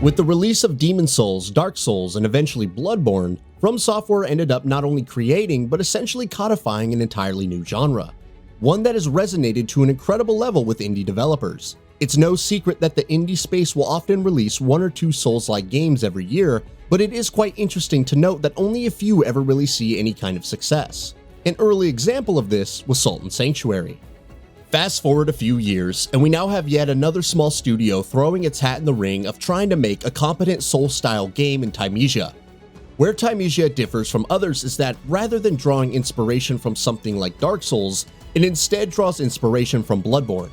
With the release of Demon Souls, Dark Souls, and eventually Bloodborne, From Software ended up not only creating but essentially codifying an entirely new genre, one that has resonated to an incredible level with indie developers. It's no secret that the indie space will often release one or two Souls-like games every year, but it is quite interesting to note that only a few ever really see any kind of success. An early example of this was Salt and Sanctuary. Fast forward a few years, and we now have yet another small studio throwing its hat in the ring of trying to make a competent Soul-style game in Thymesia. Where Thymesia differs from others is that rather than drawing inspiration from something like Dark Souls, it instead draws inspiration from Bloodborne.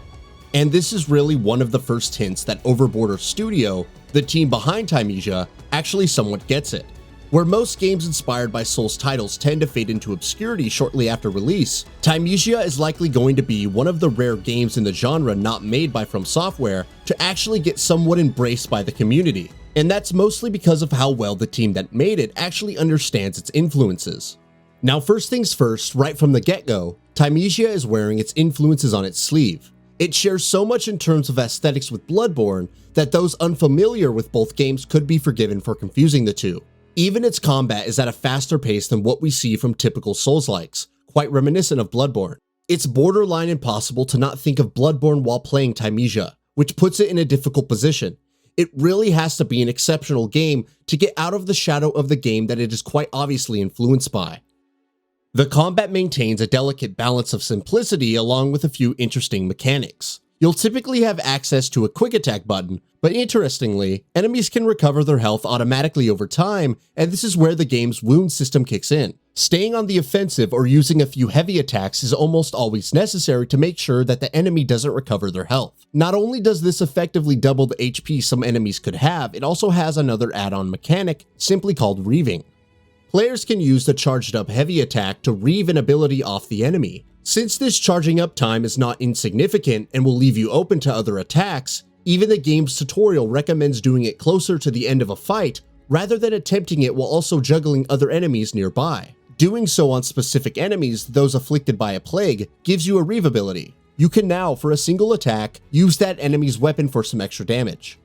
And this is really one of the first hints that Overborder Studio, the team behind Thymesia, actually somewhat gets it. Where most games inspired by Souls titles tend to fade into obscurity shortly after release, Thymesia is likely going to be one of the rare games in the genre not made by From Software to actually get somewhat embraced by the community. And that's mostly because of how well the team that made it actually understands its influences. Now, first things first, right from the get-go, Thymesia is wearing its influences on its sleeve. It shares so much in terms of aesthetics with Bloodborne that those unfamiliar with both games could be forgiven for confusing the two. Even its combat is at a faster pace than what we see from typical Souls-likes, quite reminiscent of Bloodborne. It's borderline impossible to not think of Bloodborne while playing Thymesia, which puts it in a difficult position. It really has to be an exceptional game to get out of the shadow of the game that it is quite obviously influenced by. The combat maintains a delicate balance of simplicity along with a few interesting mechanics. You'll typically have access to a quick attack button, but interestingly, enemies can recover their health automatically over time, and this is where the game's wound system kicks in. Staying on the offensive or using a few heavy attacks is almost always necessary to make sure that the enemy doesn't recover their health. Not only does this effectively double the HP some enemies could have, it also has another add-on mechanic simply called reaving. Players can use the charged up heavy attack to reave an ability off the enemy. Since this charging up time is not insignificant and will leave you open to other attacks, even the game's tutorial recommends doing it closer to the end of a fight rather than attempting it while also juggling other enemies nearby. Doing so on specific enemies, those afflicted by a plague, gives you a reave ability. You can now, for a single attack, use that enemy's weapon for some extra damage.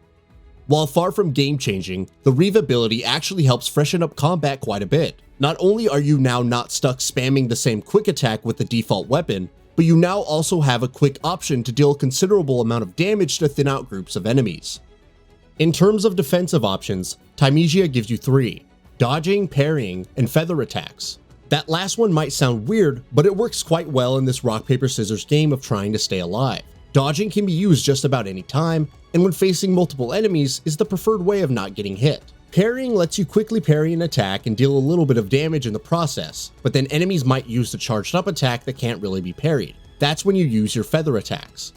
While far from game-changing, the reave ability actually helps freshen up combat quite a bit. Not only are you now not stuck spamming the same quick attack with the default weapon, but you now also have a quick option to deal a considerable amount of damage to thin out groups of enemies. In terms of defensive options, Thymesia gives you three: dodging, parrying, and feather attacks. That last one might sound weird, but it works quite well in this rock paper scissors game of trying to stay alive. Dodging can be used just about any time, and when facing multiple enemies is the preferred way of not getting hit. Parrying lets you quickly parry an attack and deal a little bit of damage in the process, but then enemies might use the charged up attack that can't really be parried. That's when you use your feather attacks.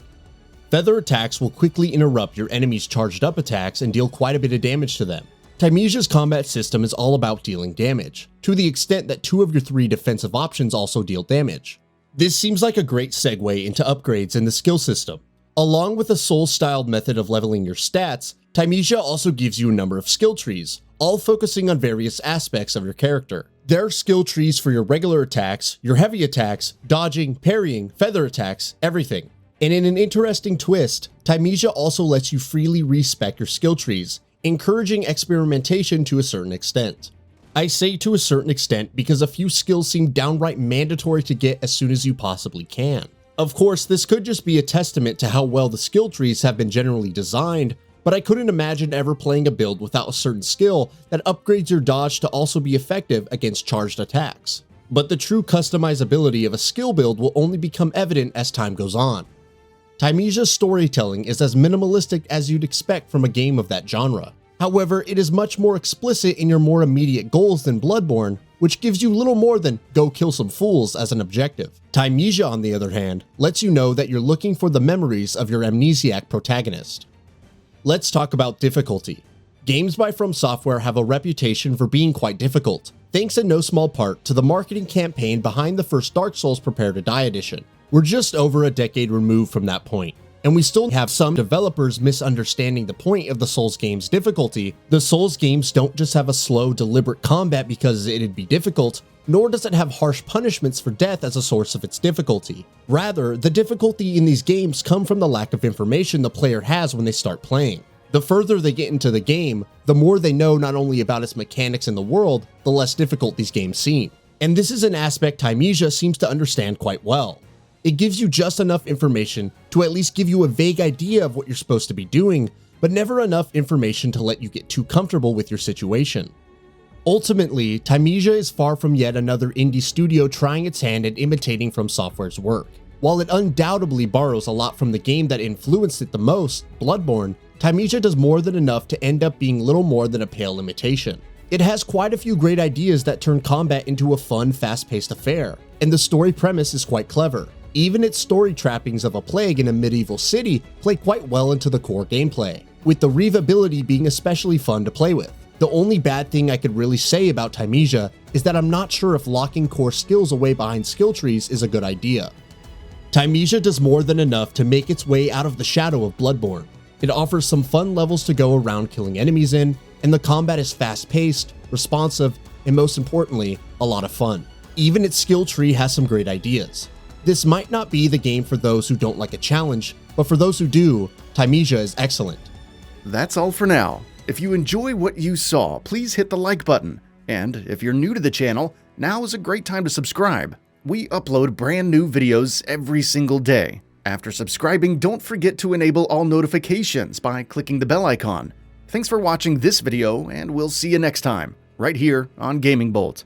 Feather attacks will quickly interrupt your enemy's charged up attacks and deal quite a bit of damage to them. Thymesia's combat system is all about dealing damage, to the extent that two of your three defensive options also deal damage. This seems like a great segue into upgrades in the skill system. Along with a Souls-styled method of leveling your stats, Thymesia also gives you a number of skill trees, all focusing on various aspects of your character. There are skill trees for your regular attacks, your heavy attacks, dodging, parrying, feather attacks, everything. And in an interesting twist, Thymesia also lets you freely respec your skill trees, encouraging experimentation to a certain extent. I say to a certain extent because a few skills seem downright mandatory to get as soon as you possibly can. Of course, this could just be a testament to how well the skill trees have been generally designed, but I couldn't imagine ever playing a build without a certain skill that upgrades your dodge to also be effective against charged attacks. But the true customizability of a skill build will only become evident as time goes on. Thymesia's storytelling is as minimalistic as you'd expect from a game of that genre. However, it is much more explicit in your more immediate goals than Bloodborne, which gives you little more than go kill some fools as an objective. Thymesia, on the other hand, lets you know that you're looking for the memories of your amnesiac protagonist. Let's talk about difficulty. Games by From Software have a reputation for being quite difficult, thanks in no small part to the marketing campaign behind the first Dark Souls Prepare to Die edition. We're just over a decade removed from that point, and we still have some developers misunderstanding the point of the Souls game's difficulty. The Souls games don't just have a slow, deliberate combat because it'd be difficult, nor does it have harsh punishments for death as a source of its difficulty. Rather, the difficulty in these games come from the lack of information the player has when they start playing. The further they get into the game, the more they know not only about its mechanics in the world, the less difficult these games seem. And this is an aspect Thymesia seems to understand quite well. It gives you just enough information to at least give you a vague idea of what you're supposed to be doing, but never enough information to let you get too comfortable with your situation. Ultimately, Thymesia is far from yet another indie studio trying its hand at imitating From Software's work. While it undoubtedly borrows a lot from the game that influenced it the most, Bloodborne, Thymesia does more than enough to end up being little more than a pale imitation. It has quite a few great ideas that turn combat into a fun, fast-paced affair, and the story premise is quite clever. Even its story trappings of a plague in a medieval city play quite well into the core gameplay, with the reavability being especially fun to play with. The only bad thing I could really say about Thymesia is that I'm not sure if locking core skills away behind skill trees is a good idea. Thymesia does more than enough to make its way out of the shadow of Bloodborne. It offers some fun levels to go around killing enemies in, and the combat is fast-paced, responsive, and most importantly, a lot of fun. Even its skill tree has some great ideas. This might not be the game for those who don't like a challenge, but for those who do, Thymesia is excellent. That's all for now. If you enjoy what you saw, please hit the like button. And if you're new to the channel, now is a great time to subscribe. We upload brand new videos every single day. After subscribing, don't forget to enable all notifications by clicking the bell icon. Thanks for watching this video, and we'll see you next time, right here on GamingBolt.